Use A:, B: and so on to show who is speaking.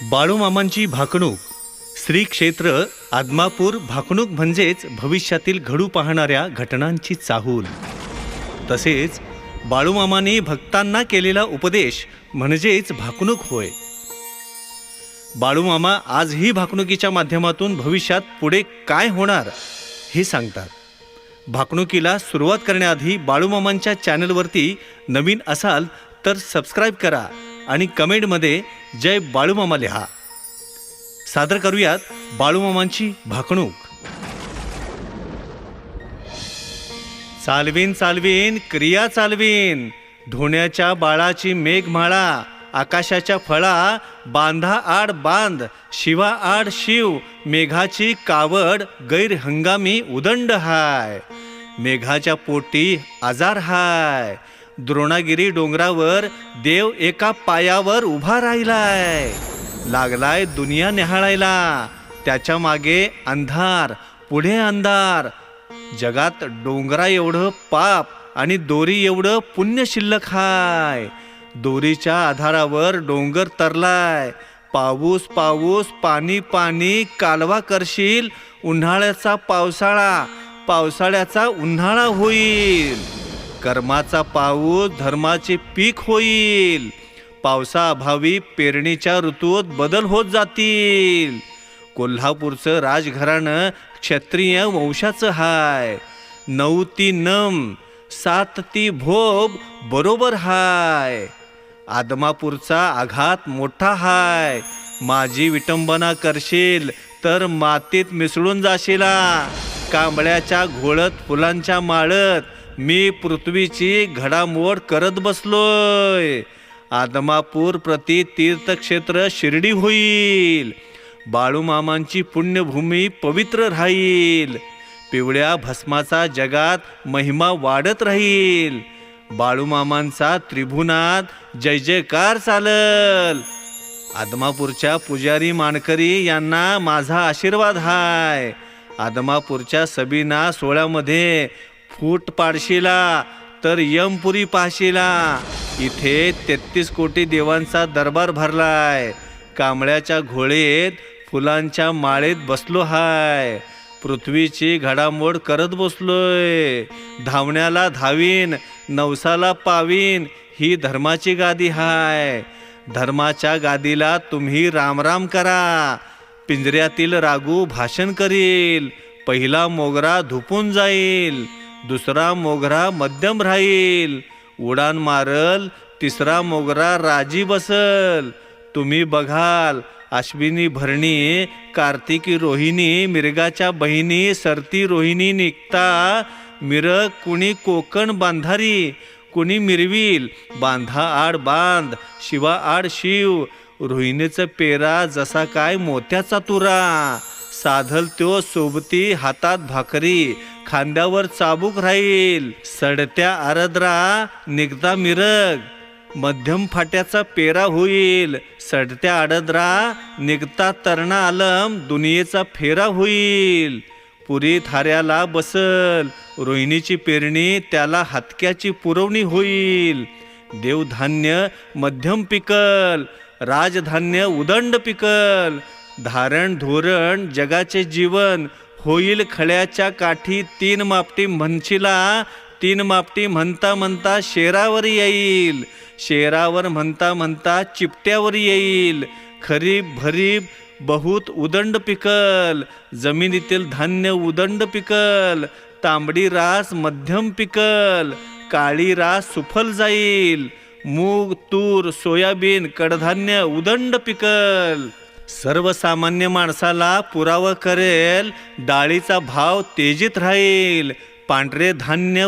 A: बाळूमामांची भाकणूक. श्री क्षेत्र आदमापूर भाकणूक म्हणजेच भविष्यातील घडू पाहणाऱ्या घटनांची चाहूल. तसेच बाळूमामांनी भक्तांना केलेला उपदेश म्हणजेच भाकणूक होय. बाळूमामा आजही भाकणुकीच्या माध्यमातून भविष्यात पुढे काय होणार हे सांगतात. भाकणुकीला सुरुवात करण्याआधी बाळूमामांच्या चॅनलवरती नवीन असाल तर सबस्क्राईब करा आणि कमेंटमध्ये जय बाळूमामा लिहा. सादर करूयात बाळूमामांची भाकणूक. चालवीन चालवीन क्रिया चालवीन, धोण्याच्या बाळाची मेघमाळा, आकाशाच्या फळा, बांधा आड बांध, शिवा आड शिव, मेघाची कावड गैरहंगामी उदंड हाय. मेघाच्या पोटी आजार हाय, द्रोणागिरी डोंगरावर देव एका पायावर उभा राहिलाय. लागलाय दुनिया निहाळायला, त्याच्या मागे अंधार पुढे अंधार. जगात डोंगरा एवढं पाप आणि दोरी एवढं पुण्य शिल्लक हाय. दोरीच्या आधारावर डोंगर तरलाय. पाऊस पाऊस पाणी पाणी कालवा करशील, उन्हाळ्याचा पावसाळा पावसाळ्याचा उन्हाळा होईल. कर्माचा पाऊस धर्माचे पीक होईल. पावसाअभावी पेरणीच्या ऋतूत बदल होत जातील. कोल्हापूरचं राजघराणं क्षत्रिय वंशाचं हाय. 9 ती नम 7 ती भोब बरोबर हाय. आदमापूरचा आघात मोठा हाय. माझी विटंबना करशील तर मातीत मिसळून जाशीला. कांबळ्याच्या घोळत फुलांच्या माळत मी पृथ्वीची घडामोड करत बसलोय. आदमापूर प्रति तीर्थक्षेत्र शिर्डी होईल. बाळूमामांची पुण्यभूमी पवित्र राहील. पिवळ्या भस्माचा जगात महिमा वाढत राहील. बाळूमामांचा त्रिभुवनात जय जयकार चालल. आदमापूरच्या पुजारी मानकरी यांना माझा आशीर्वाद हाय. आदमापूरच्या सबीना सोहळ्यामध्ये फूट पाडशीला तर यमपुरी पाहशीला. इथे 33 कोटी देवांचा दरबार भरलाय. कांबळ्याच्या घोळेत फुलांच्या माळेत बसलो हाय. पृथ्वीची घडामोड करत बसलोय. धावण्याला धावीन, नवसाला पावीन, ही धर्माची गादी हाय. धर्माच्या गादीला तुम्ही रामराम करा. पिंजऱ्यातील रागू भाषण करील. पहिला मोगरा धुपून जाईल, दुसरा मोगरा मध्यम राहील. उडान मारल, तिसरा मोगरा राजी बसल. तुम्ही बघाल अश्विनी भरणी, कार्तिकी रोहिणी, मिरगाच्या बहिणी सरती रोहिणी निघता. मिरग कुणी कोकण बांधारी, कुणी मिरवील बांधा आड बांध, शिवा आड शिव. रोहिणीचं पेरा जसा काय मोत्याचा तुरा, साधल त्यो सोबती हातात भाकरी, खांद्यावर चाबूक राहील. सडत्या आरद्रा निघता मिरग, मध्यम फाट्याचा पेरा होईल. सडत्या आडद्रा निघता तरणा आलम, दुनियेचा फेरा होईल. पुरी थाऱ्याला बसल, रोहिणीची पेरणी त्याला हातक्याची पुरवणी होईल. देवधान्य मध्यम पिकल, राजधान्य उदंड पिकल. धारण धोरण जगाचे जीवन होईल खळ्याच्या काठी. 3 मापटी म्हणशीला, 3 मापटी म्हणता म्हणता शेरावर येईल. शेरावर म्हणता म्हणता चिपट्यावर येईल. खरीप भरीप बहुत उदंड पिकल, जमिनीतील धान्य उदंड पिकल. तांबडी रास मध्यम पिकल, काळी रास सुफल जाईल. मूग तूर सोयाबीन कडधान्य उदंड पिकल. सर्वसामान्य माणसाला पुरावा करेल, डाळीचा भाव तेजीत राहील. पांढरे धान्य